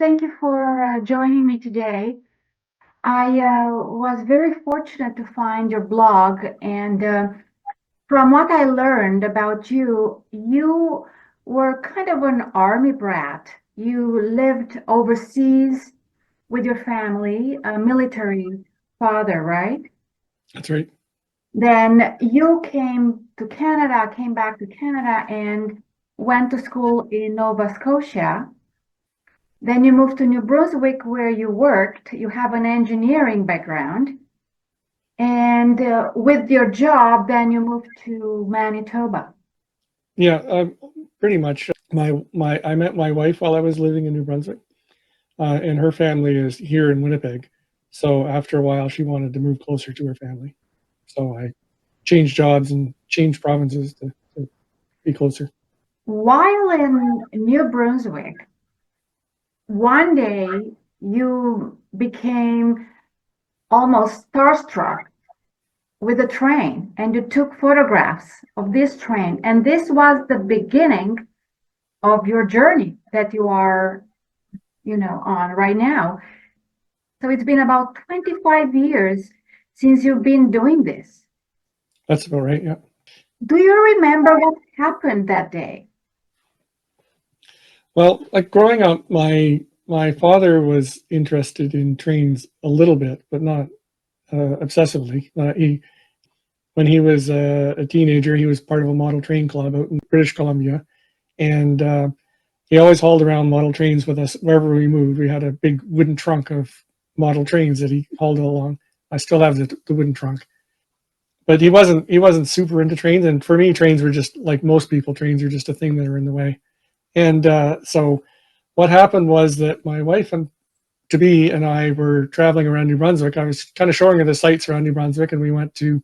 Thank you for joining me today. I was very fortunate to find your blog, and from what I learned about you, you were kind of an army brat. You lived overseas with your family, a military father, right? That's right. Then you came back to Canada, and went to school in Nova Scotia. Then you moved to New Brunswick where you worked. You have an engineering background. And with your job, then you moved to Manitoba. Yeah, pretty much. I met my wife while I was living in New Brunswick, and her family is here in Winnipeg. So after a while, she wanted to move closer to her family. So I changed jobs and changed provinces to be closer. While in New Brunswick, one day you became almost starstruck with a train and you took photographs of this train. And this was the beginning of your journey that you are, on right now. So it's been about 25 years since you've been doing this. That's about right. Yeah. Do you remember what happened that day? Well, like growing up, my father was interested in trains a little bit, but not obsessively. He When he was a teenager, he was part of a model train club out in British Columbia, and he always hauled around model trains with us wherever we moved. We had a big wooden trunk of model trains that he hauled along. I still have the wooden trunk, but he wasn't super into trains. And for me, trains were just like most people. Trains are just a thing that are in the way. And so what happened was that my wife and to be and I were traveling around New Brunswick. I was kind of showing her the sights around New Brunswick, and we went to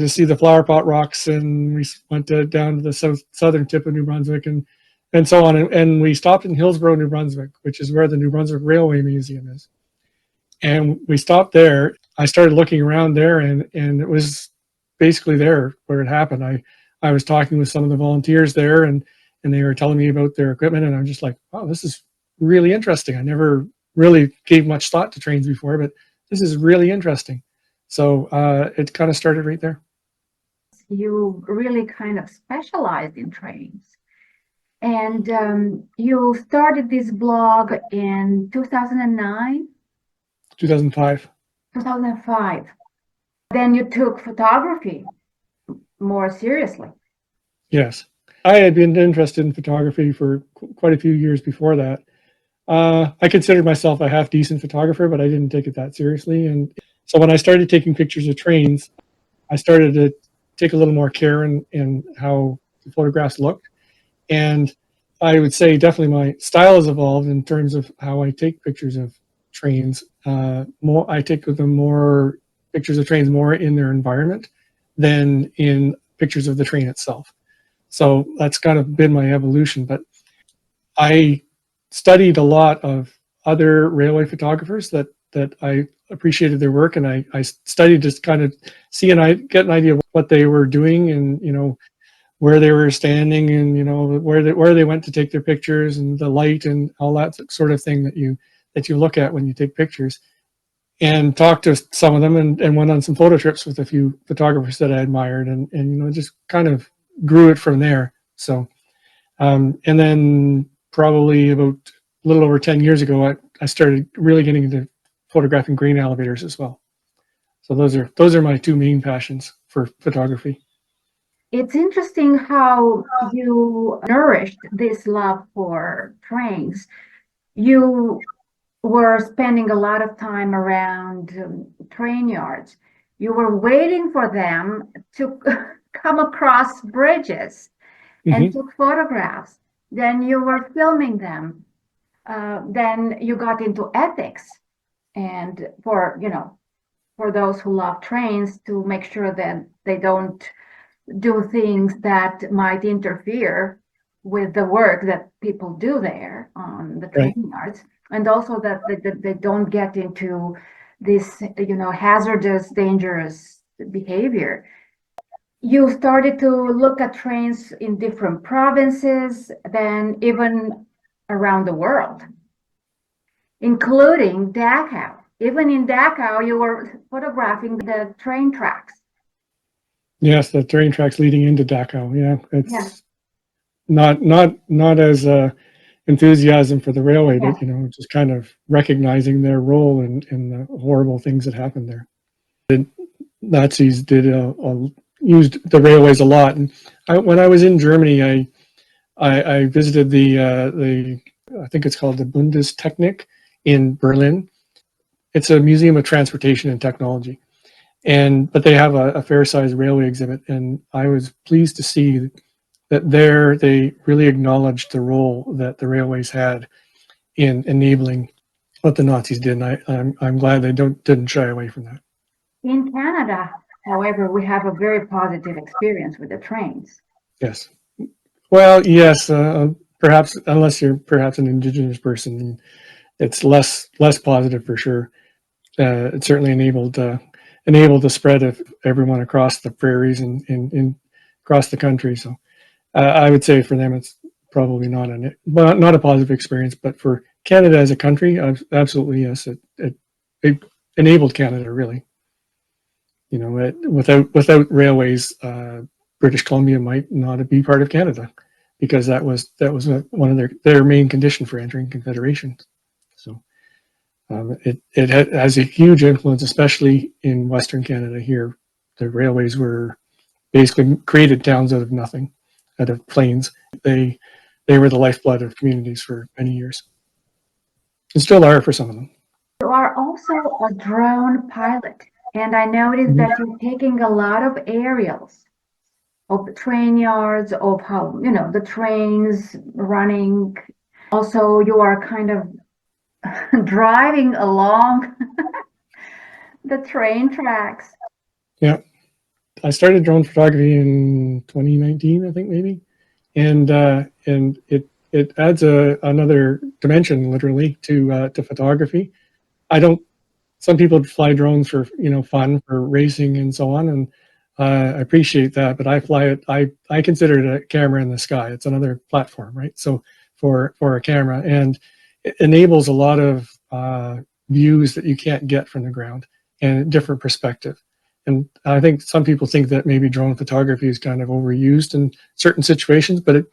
see the flower pot rocks, and we went down to the southern tip of New Brunswick, and so on. And we stopped in Hillsborough, New Brunswick, which is where the New Brunswick Railway Museum is. And we stopped there. I started looking around there, and it was basically there where it happened. I was talking with some of the volunteers there, and they were telling me about their equipment, and I'm just like, oh, this is really interesting. I never really gave much thought to trains before, but this is really interesting. So it kind of started right there. You really kind of specialized in trains. And you started this blog in 2009, 2005. 2005. Then you took photography more seriously. Yes. I had been interested in photography for quite a few years before that. I considered myself a half decent photographer, but I didn't take it that seriously. And so when I started taking pictures of trains, I started to take a little more care in how the photographs looked. And I would say definitely my style has evolved in terms of how I take pictures of trains. I take them more pictures of trains more in their environment than in pictures of the train itself. So that's kind of been my evolution. But I studied a lot of other railway photographers that I appreciated their work, and I studied just kind of see and I get an idea of what they were doing, and where they were standing, and where they went to take their pictures, and the light and all that sort of thing that you look at when you take pictures. And talked to some of them, and went on some photo trips with a few photographers that I admired, and just kind of grew it from there. So and then probably about a little over 10 years ago, I started really getting into photographing grain elevators as well. So those are my two main passions for photography. It's interesting how you nourished this love for trains. You were spending a lot of time around train yards. You were waiting for them to come across bridges and Hmm. took photographs. Then you were filming them. Then you got into ethics, and for those who love trains, to make sure that they don't do things that might interfere with the work that people do there on the Right. train yards, and also that they don't get into this, hazardous, dangerous behavior. You started to look at trains in different provinces, then even around the world, including Dachau. Even in Dachau, you were photographing the train tracks. Yes, the train tracks leading into Dachau. Yeah, Yes, it's not as enthusiasm for the railway, yes. but just kind of recognizing their role in the horrible things that happened there. The Nazis used the railways a lot, and when I was in Germany, I visited the I think it's called the Bundestechnik in Berlin. It's a museum of transportation and technology, but they have a fair-sized railway exhibit, and I was pleased to see that there they really acknowledged the role that the railways had in enabling what the Nazis did, and I'm glad they didn't shy away from that. In Canada, however, we have a very positive experience with the trains. Yes. Well, yes, perhaps unless you're perhaps an Indigenous person, it's less positive for sure. It certainly enabled the spread of everyone across the prairies and across the country. So I would say for them, it's probably not a positive experience, but for Canada as a country, absolutely yes. It enabled Canada really. Without railways, British Columbia might not be part of Canada because that was one of their main condition for entering Confederation. So it has a huge influence, especially in Western Canada. Here, the railways were basically created towns out of nothing, out of plains. They they were the lifeblood of communities for many years, and still are for some of them. You are also a drone pilot, and I noticed Mhm. that you're taking a lot of aerials of train yards, of how, the trains running. Also, you are kind of driving along the train tracks. Yeah, I started drone photography in 2019, I think maybe, and it adds another dimension literally to photography. I don't. Some people fly drones for fun, for racing and so on, and I appreciate that. But I fly it. I consider it a camera in the sky. It's another platform, right? So for a camera, and it enables a lot of views that you can't get from the ground and a different perspective. And I think some people think that maybe drone photography is kind of overused in certain situations, but it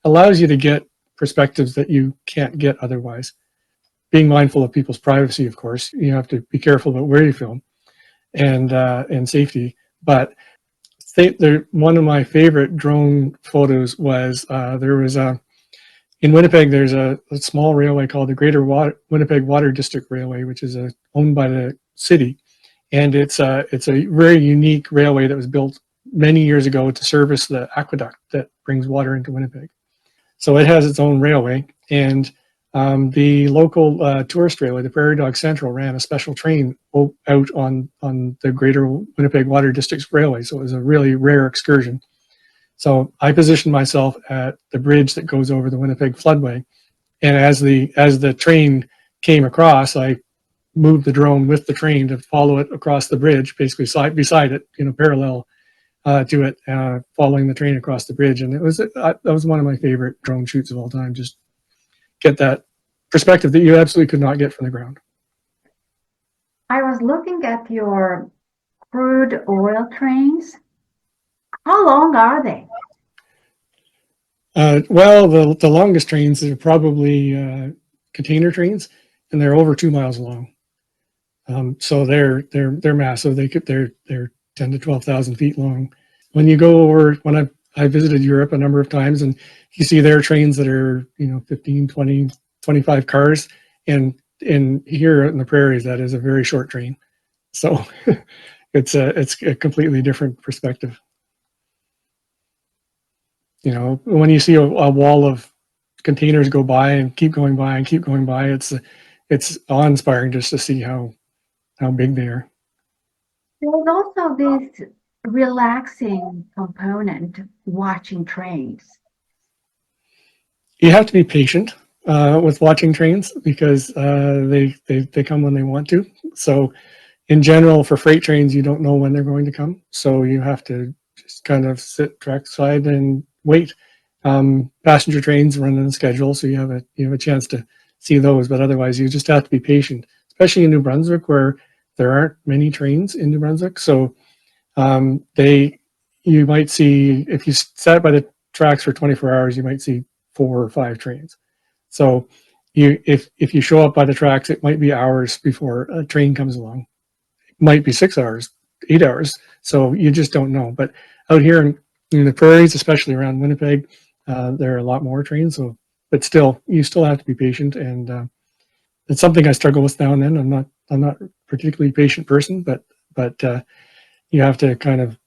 allows you to get perspectives that you can't get otherwise. Being mindful of people's privacy, of course, you have to be careful about where you film and safety. But one of my favorite drone photos was there was a in Winnipeg. There's a small railway called the Winnipeg Water District Railway, which is owned by the city, and it's a very unique railway that was built many years ago to service the aqueduct that brings water into Winnipeg. So it has its own railway, and the local tourist railway, the Prairie Dog Central, ran a special train out on the Greater Winnipeg Water District's railway. So it was a really rare excursion. So I positioned myself at the bridge that goes over the Winnipeg floodway, and as the train came across, I moved the drone with the train to follow it across the bridge, basically beside it, parallel to it, following the train across the bridge. And that was one of my favorite drone shoots of all time. Just get that perspective that you absolutely could not get from the ground. I was looking at your crude oil trains. How long are they? Well, the longest trains are probably container trains, and they're over 2 miles long. So they're massive. They're 10 to 12,000 feet long. When you go over, I visited Europe a number of times, and you see their trains that are 15, 20, 25 cars, and here in the prairies that is a very short train. So it's a completely different perspective. When you see a wall of containers go by and keep going by and keep going by, it's awe-inspiring just to see how big they are. There's also this relaxing component watching trains. You have to be patient with watching trains because they come when they want to. So in general, for freight trains, you don't know when they're going to come. So you have to just kind of sit trackside and wait. Passenger trains run on a schedule, so you have a chance to see those. But otherwise, you just have to be patient, especially in New Brunswick, where there aren't many trains in New Brunswick. So they you might see, if you sat by the tracks for 24 hours, you might see 4 or 5 trains. So if you show up by the tracks, it might be hours before a train comes along. It might be 6 hours, 8 hours. So you just don't know. But out here in the prairies, especially around Winnipeg, there are a lot more trains. So, but still, you still have to be patient, and it's something I struggle with now and then. I'm not a particularly patient person, but you have to kind of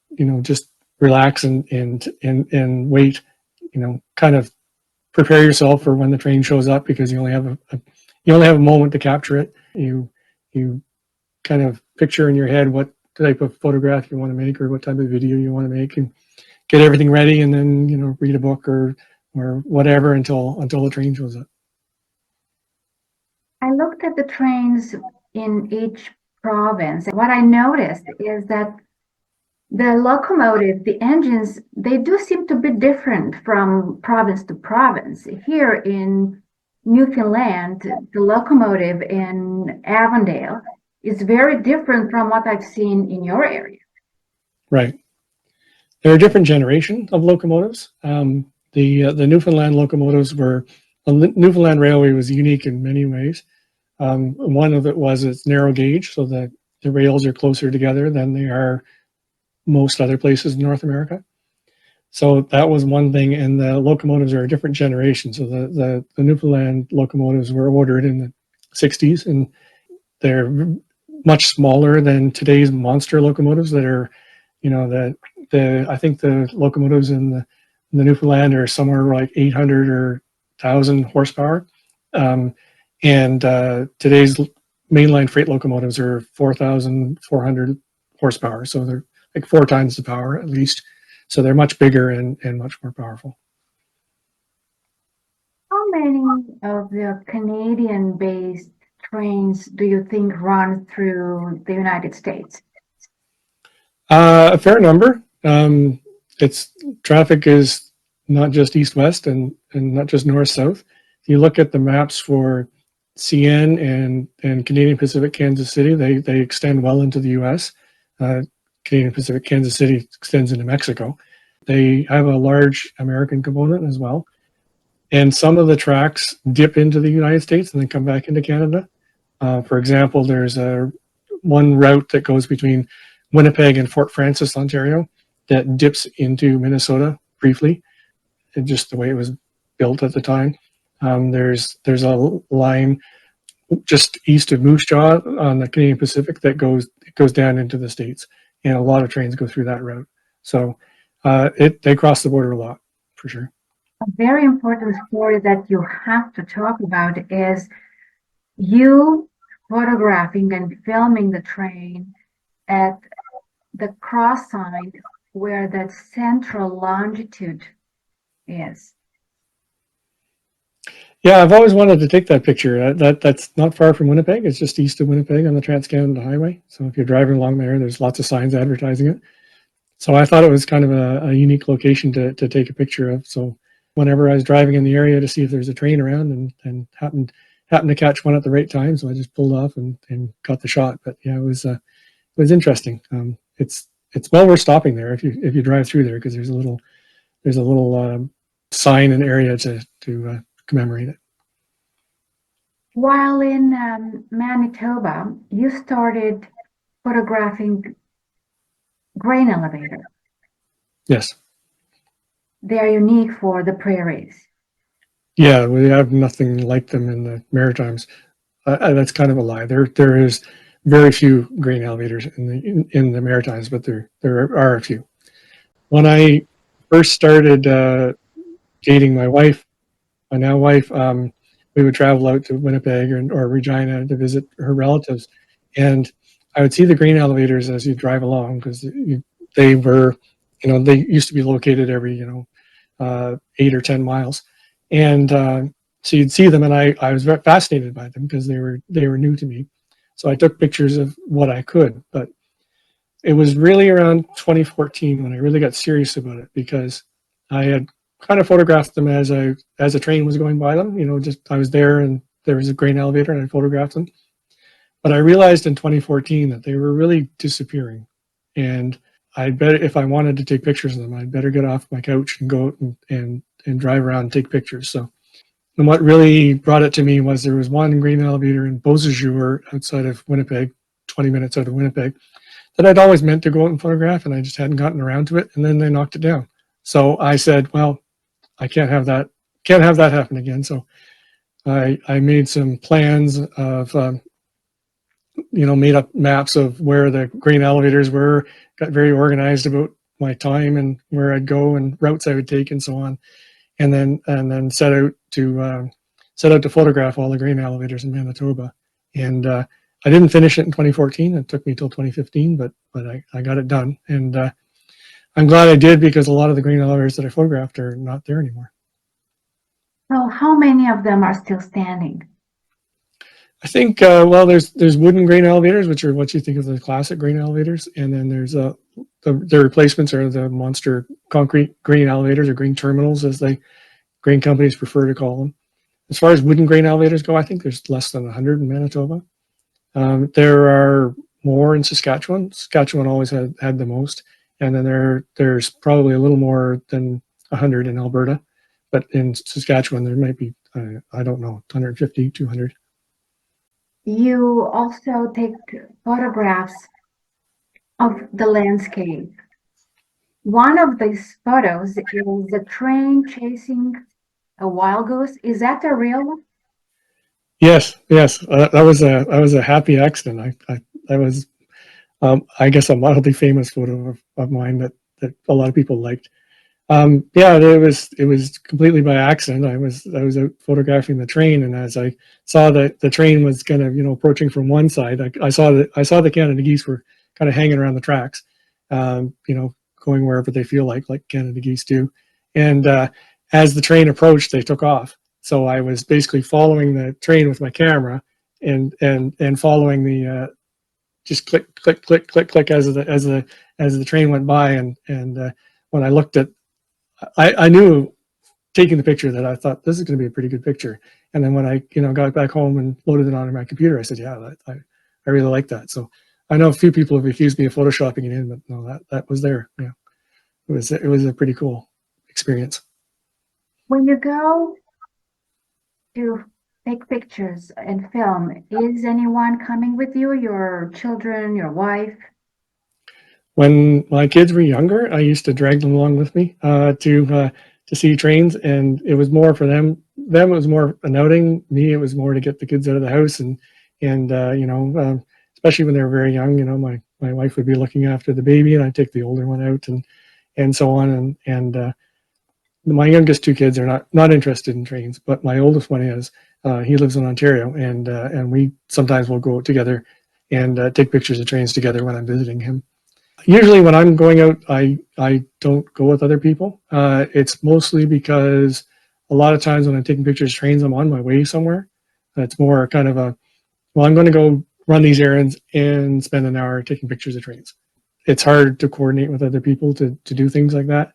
just relax and wait. Kind of prepare yourself for when the train shows up, because you only have a moment to capture it. You kind of picture in your head what type of photograph you want to make, or what type of video you want to make, and get everything ready, and then read a book or whatever until the train shows up. I looked at the trains in each province. What I noticed is that the locomotive, the engines, they do seem to be different from province to province. Here in Newfoundland, the locomotive in Avondale is very different from what I've seen in your area. Right. There are different generations of locomotives. The Newfoundland locomotives the Newfoundland Railway was unique in many ways. One of it was it's narrow gauge, so that the rails are closer together than they are most other places in North America. So that was one thing, and the locomotives are a different generation. So the Newfoundland locomotives were ordered in the 60s, and they're much smaller than today's monster locomotives that are, I think the locomotives in the Newfoundland are somewhere like 800 or 1,000 horsepower. And today's mainline freight locomotives are 4,400 horsepower. So they're like 4 times the power at least. So they're much bigger and much more powerful. How many of the Canadian-based trains do you think run through the United States? A fair number. It's traffic is not just east-west and not just north-south. If you look at the maps for CN and Canadian Pacific Kansas City, they extend well into the U.S. Canadian Pacific Kansas City extends into Mexico. They have a large American component as well. And some of the tracks dip into the United States and then come back into Canada. For example, there's one route that goes between Winnipeg and Fort Frances, Ontario, that dips into Minnesota briefly, and just the way it was built at the time. There's a line just east of Moose Jaw on the Canadian Pacific that goes down into the States, and a lot of trains go through that route. So they cross the border a lot, for sure. A very important story that you have to talk about is you photographing and filming the train at the cross sign where the central longitude is. Yeah, I've always wanted to take that picture. That's not far from Winnipeg. It's just east of Winnipeg on the Trans-Canada Highway. So if you're driving along there's lots of signs advertising it. So I thought it was kind of a unique location to take a picture of. So whenever I was driving in the area to see if there's a train around, and happened to catch one at the right time, so I just pulled off and got the shot. But yeah, it was interesting. It's well worth stopping there if you drive through there, because there's a little sign and area to commemorate it. While in Manitoba, you started photographing grain elevators. Yes. They are unique for the prairies. Yeah, we have nothing like them in the Maritimes. That's kind of a lie. There is very few grain elevators in the Maritimes, but there are a few. When I first started dating my now wife, we would travel out to Winnipeg or Regina to visit her relatives, and I would see the grain elevators as you drive along, because they were, they used to be located every 8 or 10 miles, and so you'd see them, and I was very fascinated by them because they were new to me. So I took pictures of what I could, but it was really around 2014 when I really got serious about it, because I had kind of photographed them as a train was going by them. You know, just I was there and there was a grain elevator and I photographed them. But I realized in 2014 that they were really disappearing, and I bet if I wanted to take pictures of them, I'd better get off my couch and go out and drive around and take pictures. So, and what really brought it to me was there was one grain elevator in Beausejour outside of Winnipeg, 20 minutes out of Winnipeg, that I'd always meant to go out and photograph, and I just hadn't gotten around to it. And then they knocked it down. So I said, well, I can't have that happen again. So I made some plans of, you know, made up maps of where the grain elevators were, got very organized about my time and where I'd go and routes I would take and so on. And then set out to photograph all the grain elevators in Manitoba. And I didn't finish it in 2014. It took me till 2015, but I got it done. And I'm glad I did, because a lot of the grain elevators that I photographed are not there anymore. So how many of them are still standing? I think, well, there's wooden grain elevators, which are what you think of the classic grain elevators, and then there's the replacements are the monster concrete grain elevators, or grain terminals, as the grain companies prefer to call them. As far as wooden grain elevators go, I think there's less than 100 in Manitoba. There are more in Saskatchewan. Saskatchewan always had the most, and then there's probably a little more than 100 in Alberta, but in Saskatchewan there might be, I don't know, 150, 200. You also take photographs of the landscape. One of these photos is a train chasing a wild goose. Is that a real one? Yes, yes, that was a happy accident. That was, I guess, a mildly famous photo of mine that a lot of people liked. Yeah, it was completely by accident. I was out photographing the train, and as I saw that the train was kind of, you know, approaching from one side, I saw the Canada geese were kind of hanging around the tracks, you know, going wherever they feel like Canada geese do. And as the train approached, they took off. So I was basically following the train with my camera, and following the just click click click click click as the train went by, and when I looked at, I knew taking the picture that I thought this is going to be a pretty good picture. And then when I, you know, got back home and loaded it onto my computer, I said, yeah, I really like that. So I know a few people have accused me of photoshopping it in, but no, that was there. Yeah, it was a pretty cool experience. When you go to take pictures and film, is anyone coming with you? Your children, your wife? When my kids were younger, I used to drag them along with me to see trains, and it was more for them. Them, it was more an outing. Me, it was more to get the kids out of the house, and you know, especially when they were very young. You know, my wife would be looking after the baby, and I'd take the older one out, and so on. And my youngest two kids are not interested in trains, but my oldest one is. He lives in Ontario, and we sometimes will go out together and take pictures of trains together when I'm visiting him. Usually when I'm going out, I don't go with other people. It's mostly because a lot of times when I'm taking pictures of trains, I'm on my way somewhere. It's more kind of well, I'm going to go run these errands and spend an hour taking pictures of trains. It's hard to coordinate with other people to do things like that.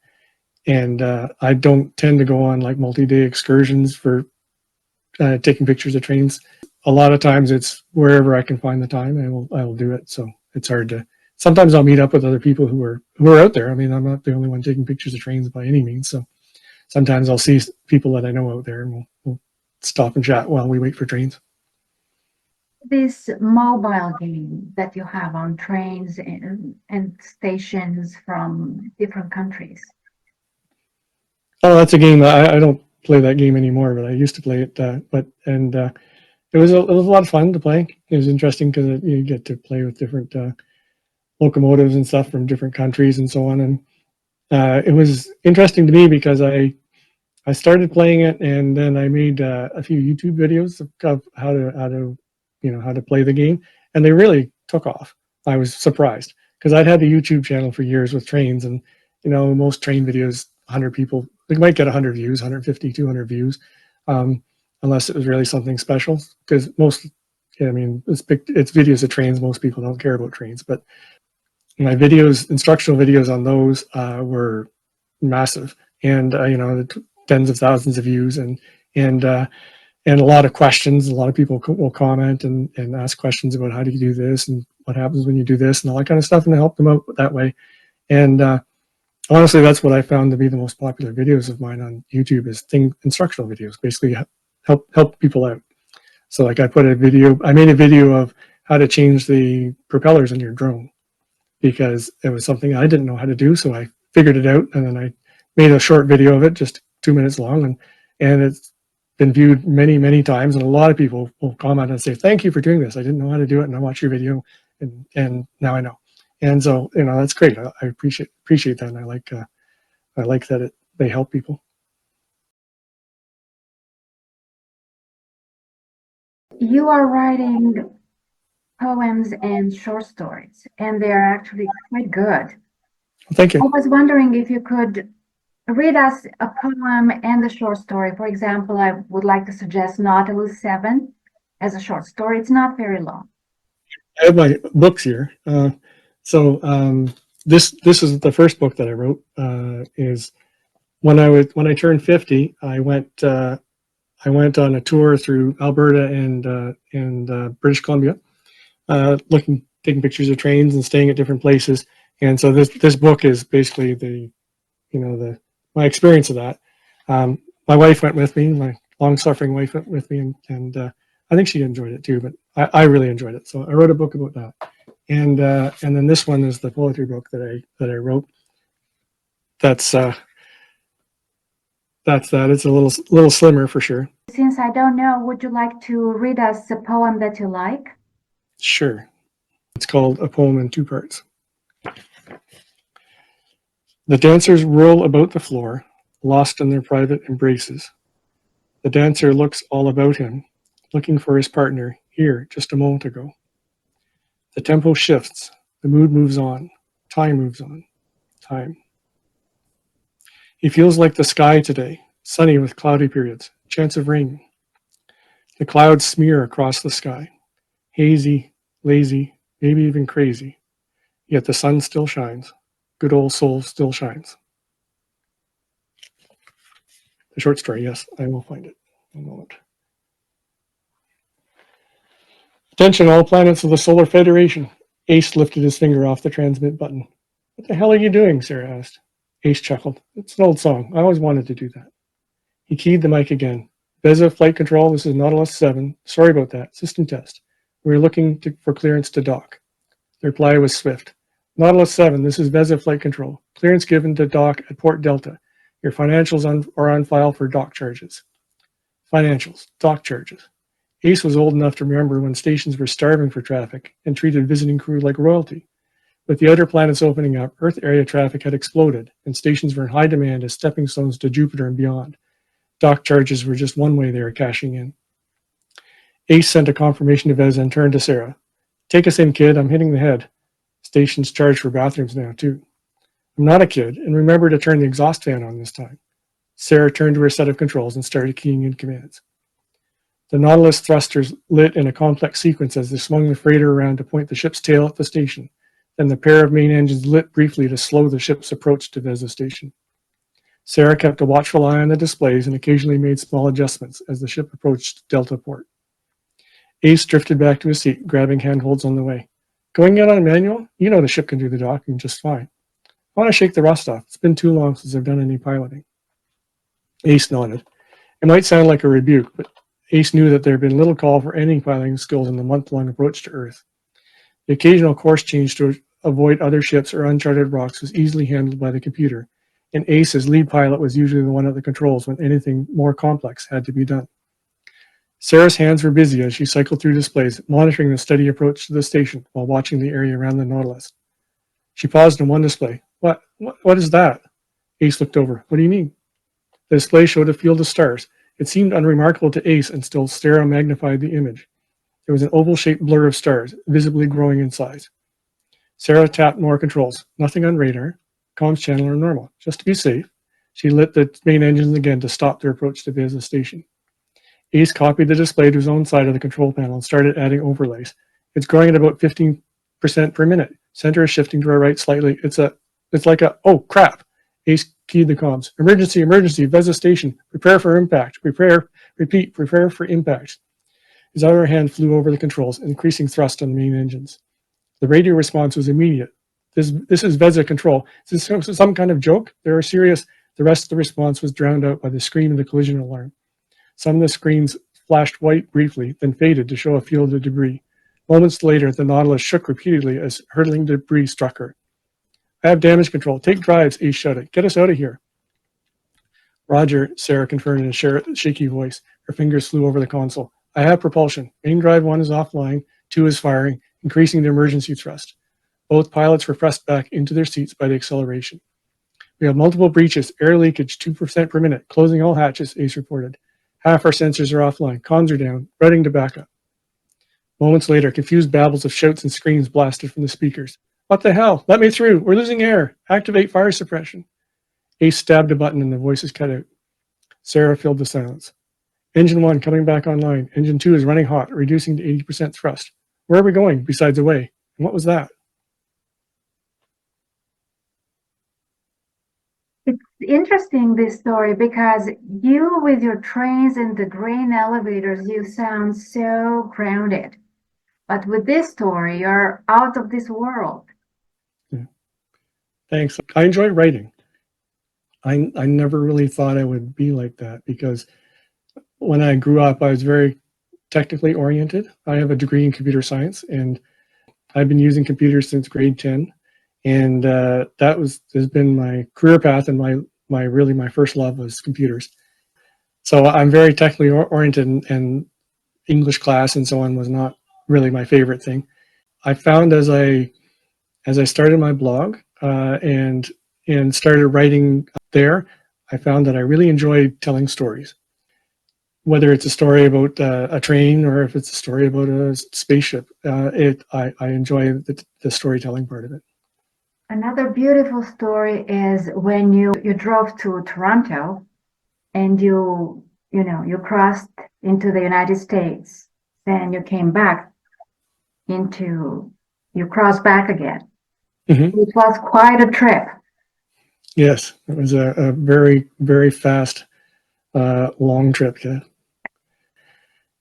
And I don't tend to go on like multi-day excursions for taking pictures of trains. A lot of times it's wherever I can find the time, I will do it. So it's hard to. Sometimes I'll meet up with other people who are out there. I mean, I'm not the only one taking pictures of trains by any means. So sometimes I'll see people that I know out there, and we'll stop and chat while we wait for trains. This mobile game that you have on trains and stations from different countries. Oh, that's a game. I don't play that game anymore, but I used to play it. It was a lot of fun to play. It was interesting because you get to play with different locomotives and stuff from different countries and so on. And it was interesting to me because I started playing it, and then I made a few YouTube videos of how to play the game, and they really took off. I was surprised because I'd had a YouTube channel for years with trains, and you know, most train videos, 100 people, they might get 100 views, 150, 200 views, unless it was really something special. Because most, I mean, it's videos of trains. Most people don't care about trains, but my videos, instructional videos on those were massive. and tens of thousands of views, and a lot of questions. A lot of people will comment and ask questions about how do you do this and what happens when you do this and all that kind of stuff, and I help them out that way. And honestly, that's what I found to be the most popular videos of mine on YouTube is instructional videos, basically help people out. So like I made a video of how to change the propellers in your drone because it was something I didn't know how to do. So I figured it out, and then I made a short video of it, just 2 minutes long, and it's been viewed many, many times. And a lot of people will comment and say, "Thank you for doing this. I didn't know how to do it, and I watched your video, and now I know." And so that's great. I appreciate that, and I like that they help people. You are writing poems and short stories, and they are actually quite good. Well, thank you. I was wondering if you could read us a poem and a short story. For example, I would like to suggest Nautilus 7 as a short story. It's not very long. I have my books here. This is the first book that I wrote. Is when I turned 50, I went on a tour through Alberta and British Columbia, taking pictures of trains and staying at different places. And so this book is basically my experience of that. My wife went with me. My long-suffering wife went with me, and I think she enjoyed it too. But I really enjoyed it. So I wrote a book about that. And then this one is the poetry book that I wrote. That's that. It's a little slimmer for sure. Since I don't know, would you like to read us a poem that you like? Sure. It's called A Poem in Two Parts. The dancers roll about the floor, lost in their private embraces. The dancer looks all about him, looking for his partner here just a moment ago. The tempo shifts, the mood moves on, time moves on, time. He feels like the sky today, sunny with cloudy periods, chance of rain. The clouds smear across the sky, hazy, lazy, maybe even crazy, yet the sun still shines. Good old soul still shines. The short story, yes, I will find it in a moment. Attention all planets of the Solar Federation. Ace lifted his finger off the transmit button. What the hell are you doing? Sarah asked. Ace chuckled. It's an old song. I always wanted to do that. He keyed the mic again. Beza Flight Control, this is Nautilus 7. Sorry about that. System test. We're looking for clearance to dock. The reply was swift. Nautilus 7, this is Beza Flight Control. Clearance given to dock at Port Delta. Your financials are on file for dock charges. Financials, dock charges. Ace was old enough to remember when stations were starving for traffic and treated visiting crew like royalty. With the outer planets opening up, Earth area traffic had exploded, and stations were in high demand as stepping stones to Jupiter and beyond. Dock charges were just one way they were cashing in. Ace sent a confirmation to Vez and turned to Sarah. Take us in, kid. I'm hitting the head. Stations charge for bathrooms now, too. I'm not a kid, and remember to turn the exhaust fan on this time. Sarah turned to her set of controls and started keying in commands. The Nautilus thrusters lit in a complex sequence as they swung the freighter around to point the ship's tail at the station. Then the pair of main engines lit briefly to slow the ship's approach to Veza Station. Sarah kept a watchful eye on the displays and occasionally made small adjustments as the ship approached Delta Port. Ace drifted back to his seat, grabbing handholds on the way. Going in on manual? You know the ship can do the docking just fine. I want to shake the rust off. It's been too long since I've done any piloting. Ace nodded. It might sound like a rebuke, but Ace knew that there had been little call for any piloting skills in the month-long approach to Earth. The occasional course change to avoid other ships or uncharted rocks was easily handled by the computer, and Ace, as lead pilot, was usually the one at the controls when anything more complex had to be done. Sarah's hands were busy as she cycled through displays, monitoring the steady approach to the station while watching the area around the Nautilus. She paused in one display. What is that? Ace looked over. What do you mean? The display showed a field of stars. It seemed unremarkable to Ace, and still Sarah magnified the image. There was an oval-shaped blur of stars, visibly growing in size. Sarah tapped more controls. Nothing on radar. Comms channel are normal. Just to be safe, she lit the main engines again to stop their approach to Veza Station. Ace copied the display to his own side of the control panel and started adding overlays. It's growing at about 15% per minute. Center is shifting to our right slightly. It's like a, oh crap. Ace keyed the comms. Emergency, emergency, Veza station. Prepare for impact. Prepare, repeat, prepare for impact. His other hand flew over the controls, increasing thrust on the main engines. The radio response was immediate. This is Veza control. Is this some kind of joke? They were serious. The rest of the response was drowned out by the scream of the collision alarm. Some of the screens flashed white briefly, then faded to show a field of debris. Moments later, the Nautilus shook repeatedly as hurtling debris struck her. I have damage control. Take drives, Ace shouted. Get us out of here. Roger, Sarah confirmed in a shaky voice. Her fingers flew over the console. I have propulsion. Main drive 1 is offline, 2 is firing, increasing the emergency thrust. Both pilots were pressed back into their seats by the acceleration. We have multiple breaches, air leakage 2% per minute, closing all hatches, Ace reported. Half our sensors are offline, comms are down, readying to backup. Moments later, confused babbles of shouts and screams blasted from the speakers. What the hell? Let me through. We're losing air. Activate fire suppression. Ace stabbed a button and the voices cut out. Sarah filled the silence. Engine 1 coming back online. Engine 2 is running hot, reducing to 80% thrust. Where are we going besides away? And what was that? It's interesting, this story, because you, with your trains and the grain elevators, you sound so grounded. But with this story, you're out of this world. Yeah. Thanks. I enjoy writing. I never really thought I would be like that because when I grew up, I was very technically oriented. I have a degree in computer science, and I've been using computers since grade 10. And that has been my career path, and my first love was computers. So I'm very technically oriented, and English class and so on was not really my favorite thing. I found as I started my blog and started writing there, I found that I really enjoyed telling stories. Whether it's a story about a train or if it's a story about a spaceship, I enjoy the storytelling part of it. Another beautiful story is when you drove to Toronto and you crossed into the United States, then you came back you crossed back again. Mm-hmm. It was quite a trip. Yes, it was a very, very fast, long trip. Yeah.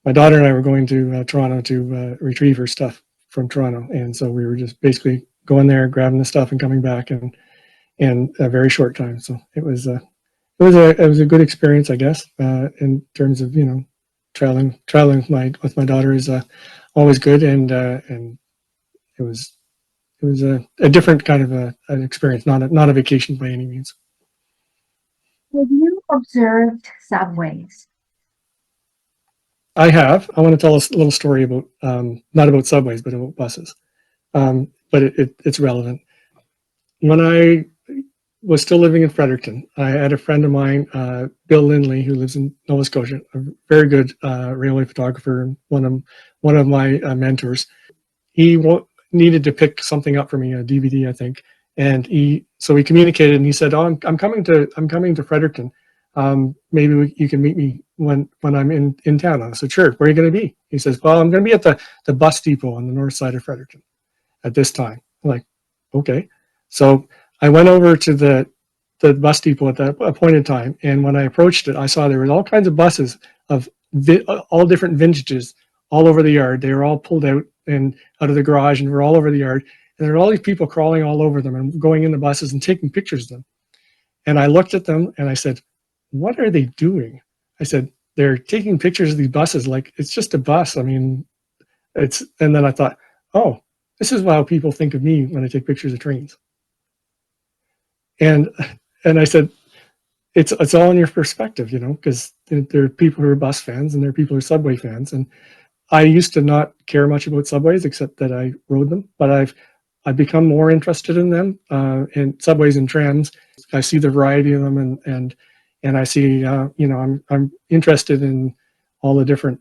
My daughter and I were going to Toronto to retrieve her stuff from Toronto, and so we were just basically going there, grabbing the stuff, and coming back in a very short time. So it was a good experience, I guess, in terms of traveling with my daughter is always good, and it was a different kind of an experience, not a vacation by any means. Have you observed subways? I have. I want to tell a little story about not about subways, but about buses. But it's relevant. When I was still living in Fredericton, I had a friend of mine, Bill Lindley, who lives in Nova Scotia, a very good railway photographer, and one of my mentors. He needed to pick something up for me, a DVD, I think, and so we communicated, and he said, "Oh, I'm coming to Fredericton. Maybe you can meet me when I'm in town." I said, "Sure. Where are you going to be?" He says, "Well, I'm going to be at the bus depot on the north side of Fredericton at this time." I'm like, okay. So I went over to the bus depot at that appointed time, and when I approached it, I saw there was all kinds of buses of all different vintages all over the yard. They were all pulled out and out of the garage and were all over the yard. And there were all these people crawling all over them and going in the buses and taking pictures of them. And I looked at them and I said, "What are they doing?" I said, "They're taking pictures of these buses like it's just a bus. I mean, it's." And then I thought, "Oh, this is how people think of me when I take pictures of trains." And I said, it's all in your perspective, because there are people who are bus fans and there are people who are subway fans. And I used to not care much about subways except that I rode them, but I've become more interested in them, in subways and trams. I see the variety of them, and I see, I'm interested in all the different,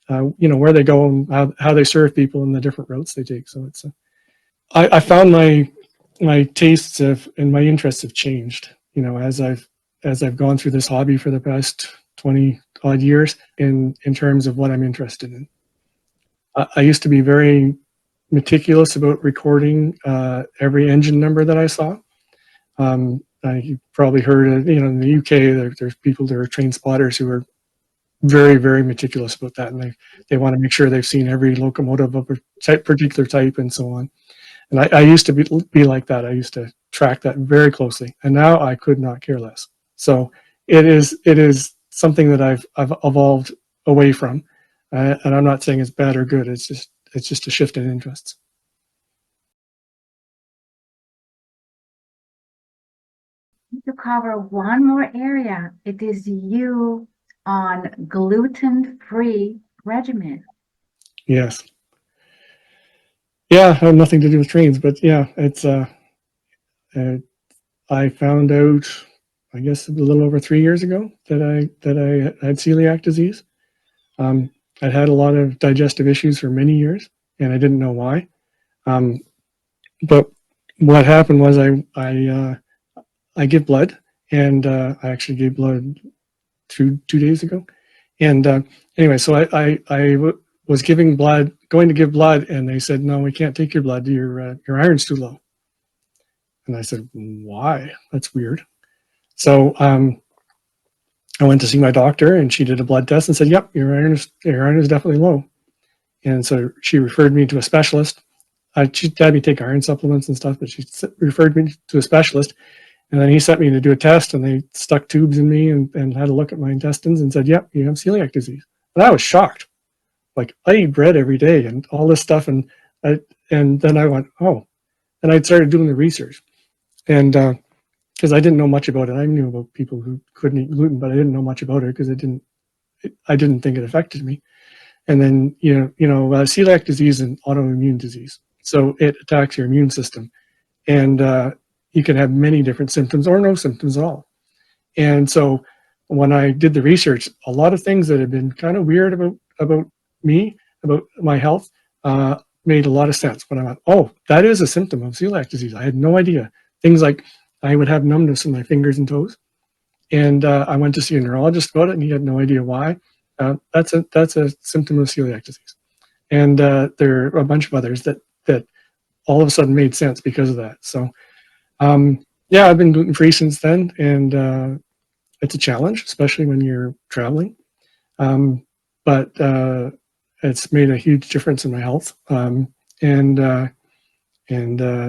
where they go and how they serve people and the different routes they take. So I found my tastes and my interests have changed, as I've gone through this hobby for the past 20 odd years in terms of what I'm interested in. I used to be very meticulous about recording every engine number that I saw. you probably heard, in the UK, there's people that are trained spotters who are very, very meticulous about that, and they want to make sure they've seen every locomotive of a particular type and so on. And I used to be like that. I used to track that very closely, and now I could not care less. So it is something that I've evolved away from, and I'm not saying it's bad or good. It's just a shift in interests. To cover one more area, it is you on gluten-free regimen. Yes. Yeah, I have nothing to do with trains, but yeah, it's I found out, I guess, a little over 3 years ago that I had celiac disease. Um, I'd had a lot of digestive issues for many years, and I didn't know why. Um, but what happened was I give blood, and I actually gave blood 2 days ago. And anyway, so was going to give blood, and they said, no, we can't take your blood. Your iron's too low. And I said, why? That's weird. So I went to see my doctor, and she did a blood test and said, yep, your iron is definitely low. And so she referred me to a specialist. She had me take iron supplements and stuff, but she referred me to a specialist. And then he sent me to do a test, and they stuck tubes in me and had a look at my intestines and said, yep, you have celiac disease. And I was shocked. Like, I eat bread every day and all this stuff. And then I went, oh. And I started doing the research. And because I didn't know much about it. I knew about people who couldn't eat gluten, but I didn't know much about it because I didn't think it affected me. And then, celiac disease is an autoimmune disease. So it attacks your immune system. And you can have many different symptoms or no symptoms at all. And so when I did the research, a lot of things that had been kind of weird about me, about my health, made a lot of sense. When I went, oh, that is a symptom of celiac disease. I had no idea. Things like I would have numbness in my fingers and toes. And I went to see a neurologist about it, and he had no idea why. That's a symptom of celiac disease. And there are a bunch of others that all of a sudden made sense because of that. So yeah, I've been gluten-free since then, and it's a challenge, especially when you're traveling. But it's made a huge difference in my health. And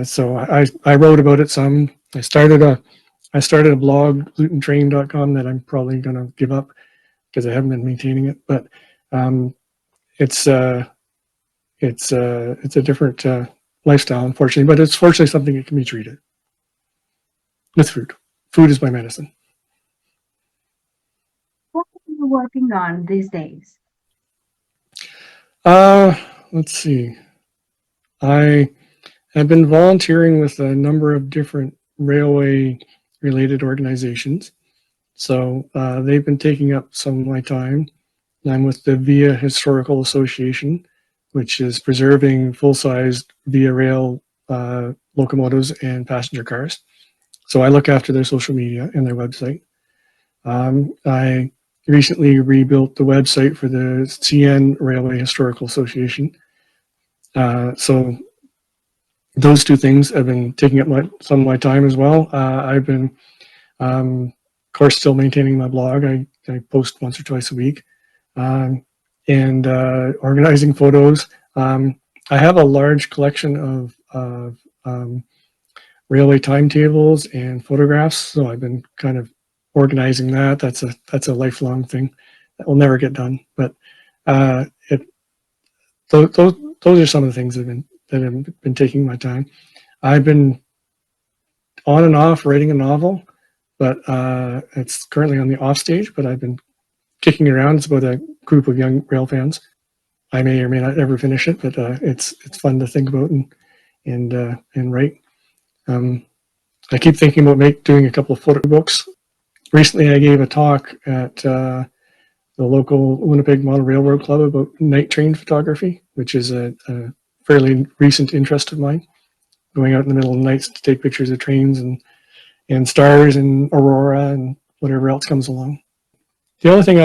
so I wrote about it some. I started a blog, glutentrain.com, that I'm probably going to give up because I haven't been maintaining it. But it's a different lifestyle, unfortunately. But it's fortunately something that can be treated with food. Food is my medicine. What are you working on these days? Let's see. I have been volunteering with a number of different railway-related organizations. So they've been taking up some of my time. I'm with the Via Historical Association, which is preserving full-sized Via Rail locomotives and passenger cars. So I look after their social media and their website. I recently rebuilt the website for the CN Railway Historical Association. So those two things have been taking up some of my time as well. I've been, of course, still maintaining my blog. I post once or twice a week, and organizing photos. I have a large collection of railway timetables and photographs, so I've been kind of organizing that. That's a lifelong thing that will never get done. But those are some of the things that have been taking my time. I've been on and off writing a novel, but it's currently on the off stage. But I've been kicking around. It's about a group of young rail fans. I may or may not ever finish it, but it's fun to think about and write. I keep thinking about doing a couple of photo books. Recently, I gave a talk at the local Winnipeg Model Railroad Club about night train photography, which is a fairly recent interest of mine. Going out in the middle of the nights to take pictures of trains and stars and aurora and whatever else comes along. The other thing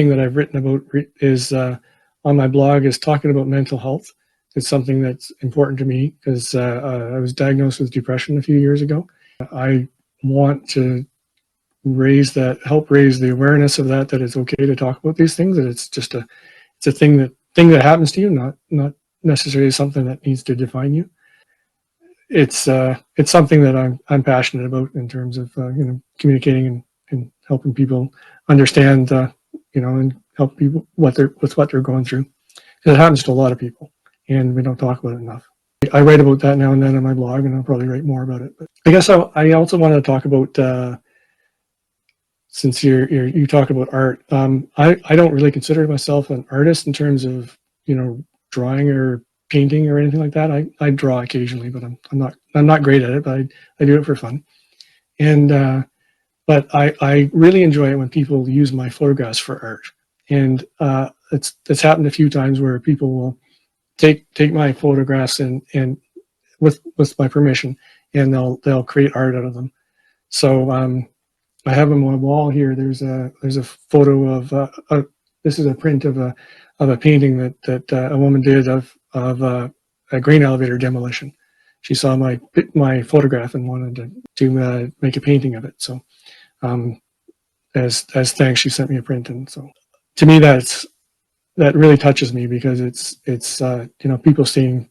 that I've written about is on my blog is talking about mental health. It's something that's important to me because I was diagnosed with depression a few years ago. I want to help raise the awareness of that it's okay to talk about these things, that it's just it's a thing that happens to you, not necessarily something that needs to define you. It's something that I'm passionate about in terms of communicating and helping people understand and help people with what they're going through. It happens to a lot of people, and we don't talk about it enough. I write about that now and then on my blog, and I'll probably write more about it. But I guess I also want to talk about, since you talk about art, I don't really consider myself an artist in terms of drawing or painting or anything like that. I draw occasionally, but I'm not great at it. But I do it for fun, and but I really enjoy it when people use my photographs for art, and it's happened a few times where people will take my photographs and with my permission, and they'll create art out of them. So I have them on my wall here. There's a photo of this is a print of a painting that a woman did of a grain elevator demolition. She saw my photograph and wanted to make a painting of it. So as thanks, she sent me a print, and so to me that really touches me, because it's people seeing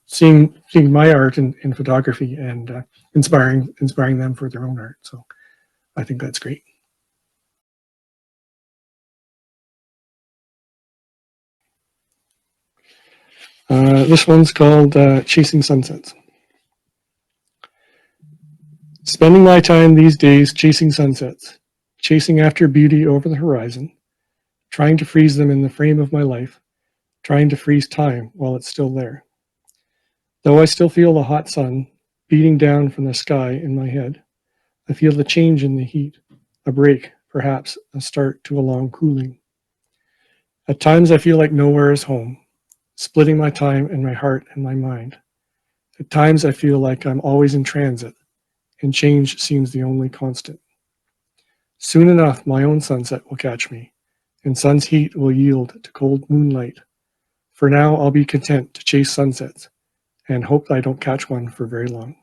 my art in photography and inspiring them for their own art. So I think that's great. This one's called Chasing Sunsets. Spending my time these days chasing sunsets, chasing after beauty over the horizon, trying to freeze them in the frame of my life, trying to freeze time while it's still there. Though I still feel the hot sun beating down from the sky in my head, I feel the change in the heat, a break, perhaps a start to a long cooling. At times I feel like nowhere is home, splitting my time and my heart and my mind. At times I feel like I'm always in transit, and change seems the only constant. Soon enough my own sunset will catch me, and sun's heat will yield to cold moonlight. For now I'll be content to chase sunsets, and hope I don't catch one for very long.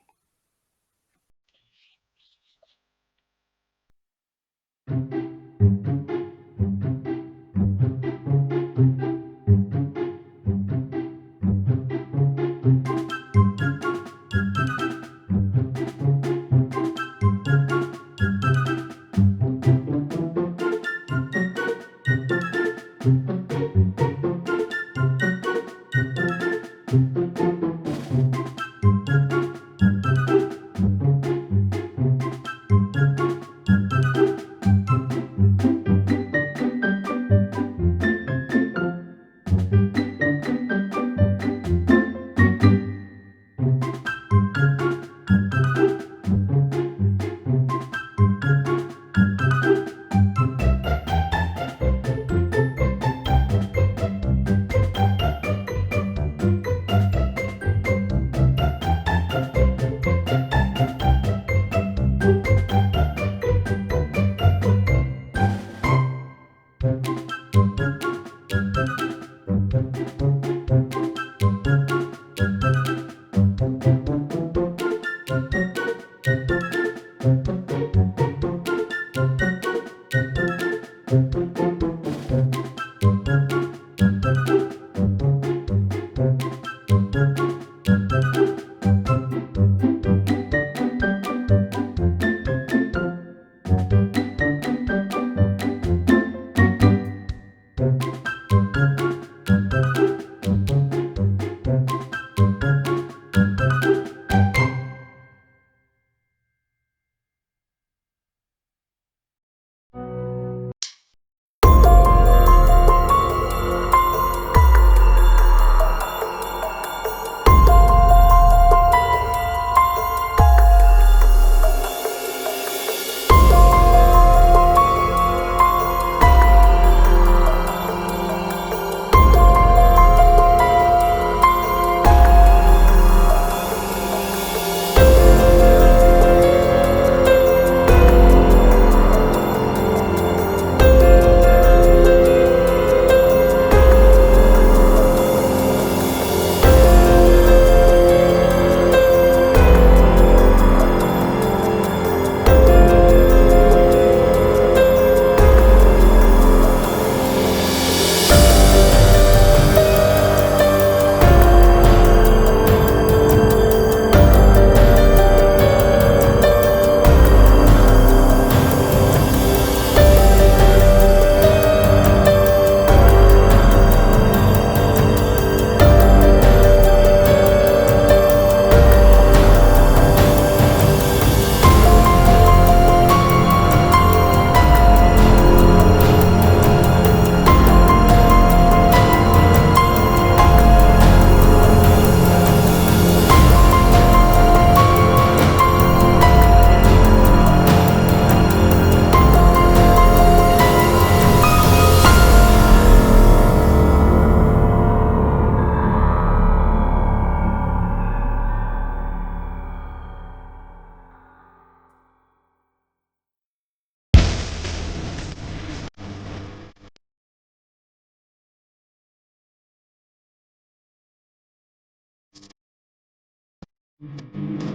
you.